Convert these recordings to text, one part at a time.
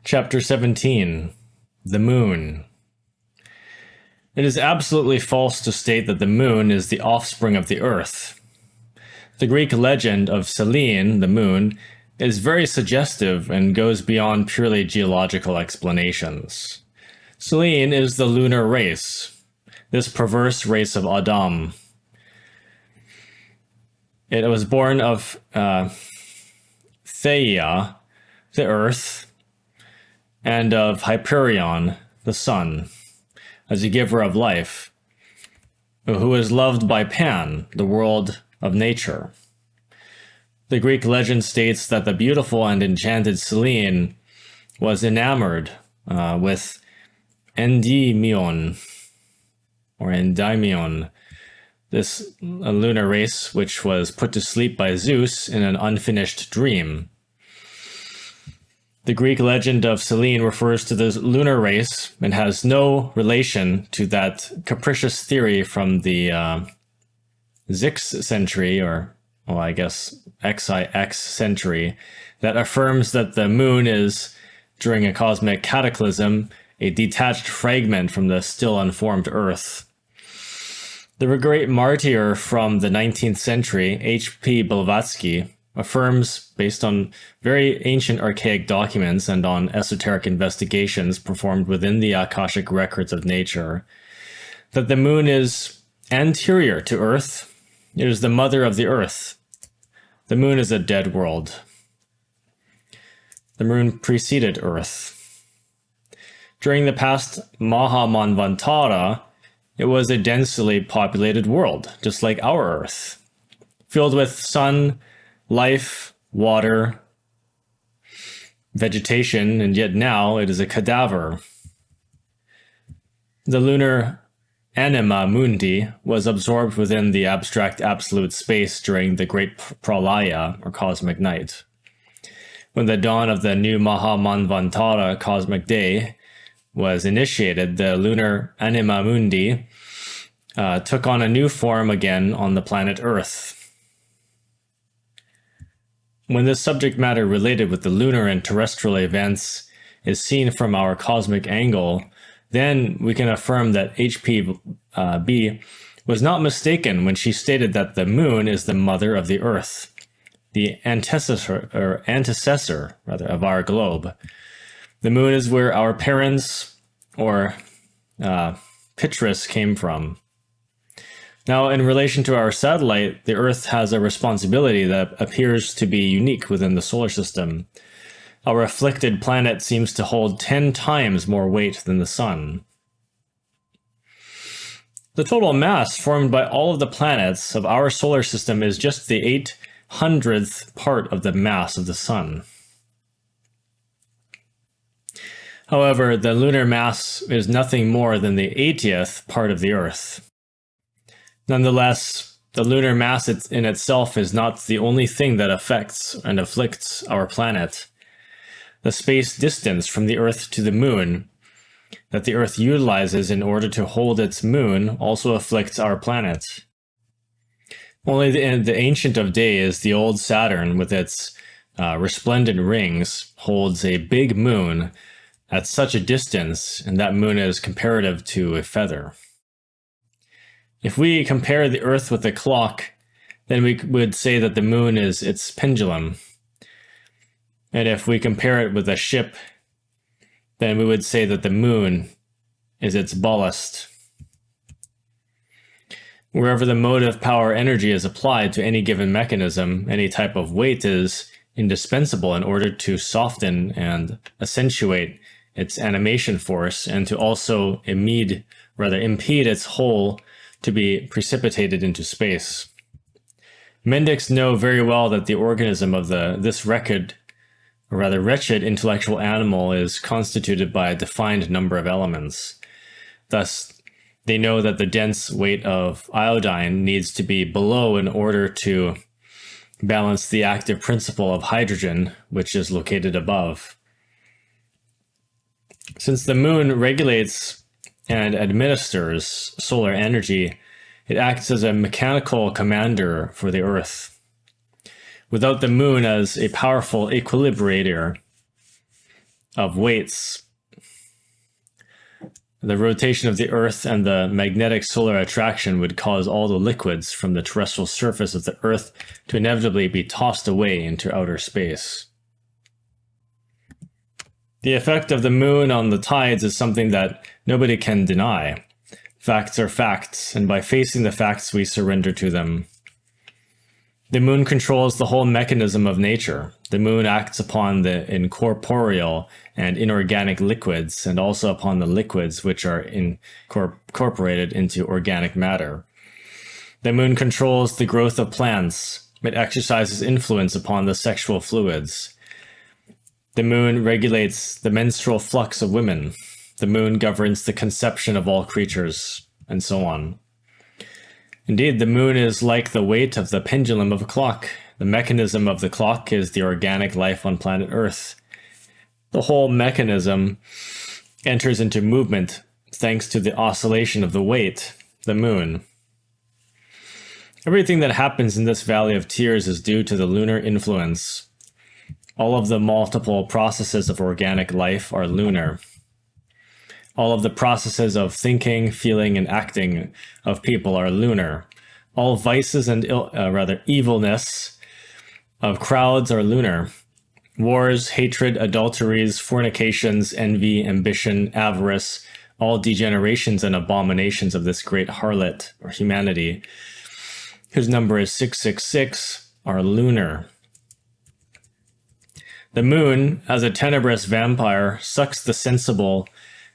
Chapter 17. The Moon. It is absolutely false to state that the moon is the offspring of the earth. The Greek legend of Selene, the moon, is very suggestive and goes beyond purely geological explanations. Selene is the lunar race, this perverse race of Adam. It was born of Theia, the earth, and of Hyperion, the sun, as a giver of life, who is loved by Pan, the world of nature. The Greek legend states that the beautiful and enchanted Selene was enamored with Endymion, this lunar race which was put to sleep by Zeus in an unfinished dream. The Greek legend of Selene refers to the lunar race and has no relation to that capricious theory from the 6th century, or, well, I guess XIX century, that affirms that the moon is, during a cosmic cataclysm, a detached fragment from the still unformed Earth. The great martyr from the 19th century, H.P. Blavatsky, affirms, based on very ancient archaic documents and on esoteric investigations performed within the Akashic records of nature, that the moon is anterior to Earth. It is the mother of the Earth. The moon is a dead world. The moon preceded Earth. During the past Mahamanvantara, it was a densely populated world, just like our Earth, filled with sun, life, water, vegetation, and yet now it is a cadaver. The lunar anima mundi was absorbed within the abstract absolute space during the Great Pralaya, or cosmic night. When the dawn of the new Mahamanvantara cosmic day was initiated, the lunar anima mundi took on a new form again on the planet Earth. When this subject matter related with the lunar and terrestrial events is seen from our cosmic angle, then we can affirm that H.P.B. was not mistaken when she stated that the moon is the mother of the Earth, the antecessor of our globe. The moon is where our parents, or Pitris, came from. Now, in relation to our satellite, the Earth has a responsibility that appears to be unique within the solar system. Our afflicted planet seems to hold 10 times more weight than the Sun. The total mass formed by all of the planets of our solar system is just the 800th part of the mass of the Sun. However, the lunar mass is nothing more than the 80th part of the Earth. Nonetheless, the lunar mass in itself is not the only thing that affects and afflicts our planet. The space distance from the Earth to the moon that the Earth utilizes in order to hold its moon also afflicts our planet. Only the Ancient of Days, the old Saturn with its resplendent rings, holds a big moon at such a distance, and that moon is comparative to a feather. If we compare the Earth with a clock, then we would say that the moon is its pendulum. And if we compare it with a ship, then we would say that the moon is its ballast. Wherever the motive power energy is applied to any given mechanism, any type of weight is indispensable in order to soften and accentuate its animation force and to also impede its whole to be precipitated into space. Mendics know very well that the organism of this wretched intellectual animal is constituted by a defined number of elements. Thus, they know that the dense weight of iodine needs to be below in order to balance the active principle of hydrogen, which is located above. Since the moon regulates and administers solar energy, it acts as a mechanical commander for the Earth. Without the moon as a powerful equilibrator, of weights. The rotation of the Earth and the magnetic solar attraction would cause all the liquids from the terrestrial surface of the Earth to inevitably be tossed away into outer space. The effect of the moon on the tides is something that nobody can deny. Facts are facts, and by facing the facts, we surrender to them. The moon controls the whole mechanism of nature. The moon acts upon the incorporeal and inorganic liquids, and also upon the liquids which are incorporated into organic matter. The moon controls the growth of plants. It exercises influence upon the sexual fluids. The moon regulates the menstrual flux of women. The moon governs the conception of all creatures, and so on. Indeed, the moon is like the weight of the pendulum of a clock. The mechanism of the clock is the organic life on planet Earth. The whole mechanism enters into movement thanks to the oscillation of the weight, the moon. Everything that happens in this Valley of Tears is due to the lunar influence. All of the multiple processes of organic life are lunar. All of the processes of thinking, feeling, and acting of people are lunar. All vices and evilness of crowds are lunar. Wars, hatred, adulteries, fornications, envy, ambition, avarice, all degenerations and abominations of this great harlot, or humanity, whose number is 666, are lunar. The moon, as a tenebrous vampire, sucks the sensible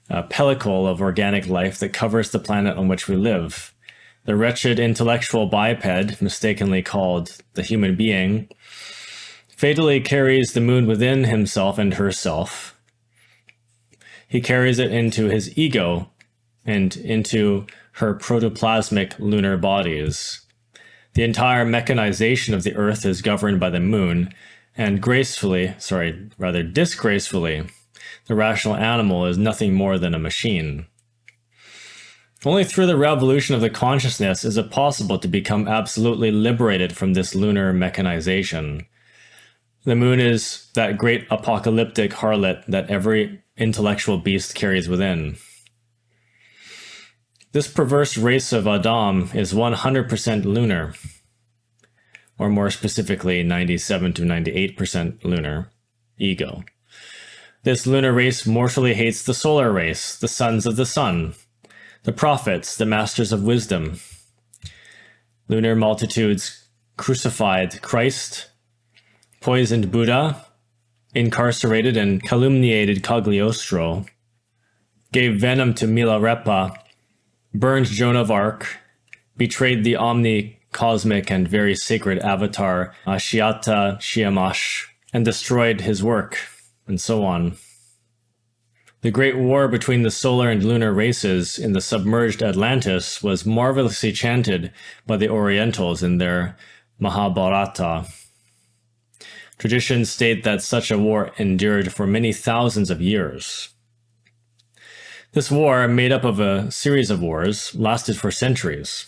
pellicle of organic life that covers the planet on which we live. The wretched intellectual biped, mistakenly called the human being, fatally carries the moon within himself and herself. He carries it into his ego and into her protoplasmic lunar bodies. The entire mechanization of the Earth is governed by the moon, and disgracefully, the rational animal is nothing more than a machine. Only through the revolution of the consciousness is it possible to become absolutely liberated from this lunar mechanization. The moon is that great apocalyptic harlot that every intellectual beast carries within. This perverse race of Adam is 100% lunar, or more specifically 97 to 98% lunar, ego. This lunar race mortally hates the solar race, the sons of the sun, the prophets, the masters of wisdom. Lunar multitudes crucified Christ, poisoned Buddha, incarcerated and calumniated Cagliostro, gave venom to Milarepa, burned Joan of Arc, betrayed the omni-cosmic and very sacred avatar Ashiata Shiyamash, and destroyed his work, and so on. The great war between the solar and lunar races in the submerged Atlantis was marvelously chanted by the Orientals in their Mahabharata. Traditions state that such a war endured for many thousands of years. This war, made up of a series of wars, lasted for centuries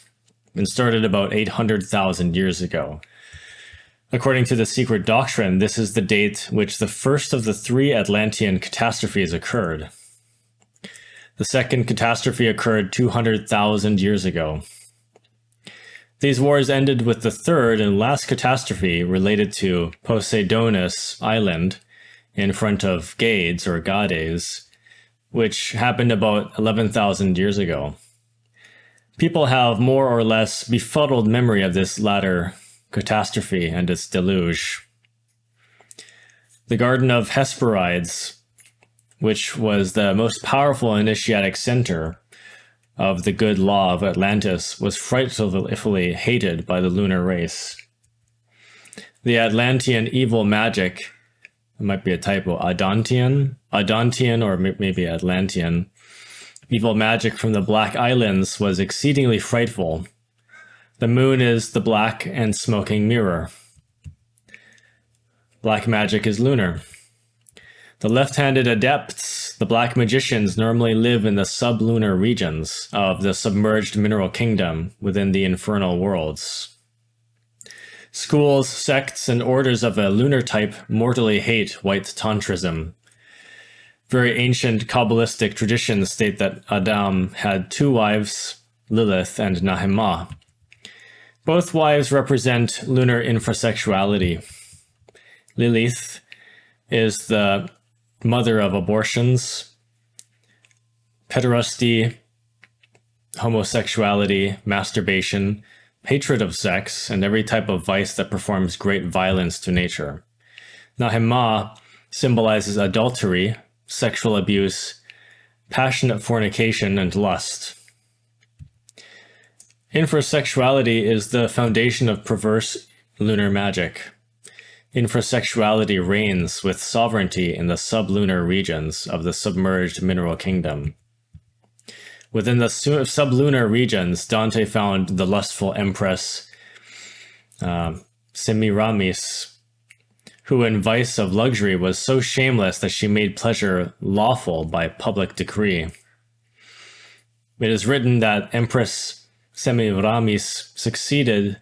and started about 800,000 years ago. According to the secret doctrine, this is the date which the first of the three Atlantean catastrophes occurred. The second catastrophe occurred 200,000 years ago. These wars ended with the third and last catastrophe related to Poseidonus Island in front of Gades or Gades, which happened about 11,000 years ago. People have more or less befuddled memory of this latter catastrophe and its deluge. The Garden of Hesperides, which was the most powerful initiatic center of the good law of Atlantis, was frightfully hated by the lunar race. The Atlantean evil magic, it might be a typo, Adantian or maybe Atlantean, evil magic from the Black Islands was exceedingly frightful. The moon is the black and smoking mirror. Black magic is lunar. The left-handed adepts, the black magicians, normally live in the sublunar regions of the submerged mineral kingdom within the infernal worlds. Schools, sects, and orders of a lunar type mortally hate white tantrism. very ancient Kabbalistic traditions state that Adam had two wives, Lilith and Nahima. Both wives represent lunar infrasexuality. Lilith is the mother of abortions, pederasty, homosexuality, masturbation, hatred of sex, and every type of vice that performs great violence to nature. Nahima symbolizes adultery, sexual abuse, passionate fornication, and lust. Infrasexuality is the foundation of perverse lunar magic. Infrasexuality reigns with sovereignty in the sublunar regions of the submerged mineral kingdom. Within the sublunar regions, Dante found the lustful empress Semiramis, who in vice of luxury was so shameless that she made pleasure lawful by public decree. It is written that Empress Semiramis succeeded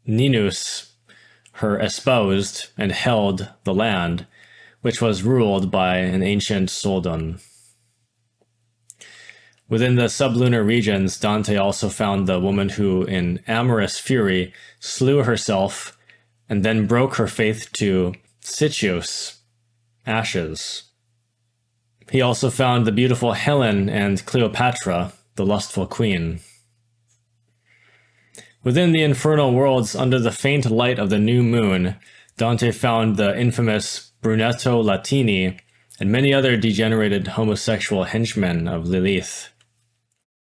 Ninus, her espoused, and held the land, which was ruled by an ancient Soldan. Within the sublunar regions, Dante also found the woman who, in amorous fury, slew herself and then broke her faith to Sitius, ashes. He also found the beautiful Helen and Cleopatra, the lustful queen. Within the infernal worlds, under the faint light of the new moon, Dante found the infamous Brunetto Latini and many other degenerated homosexual henchmen of Lilith.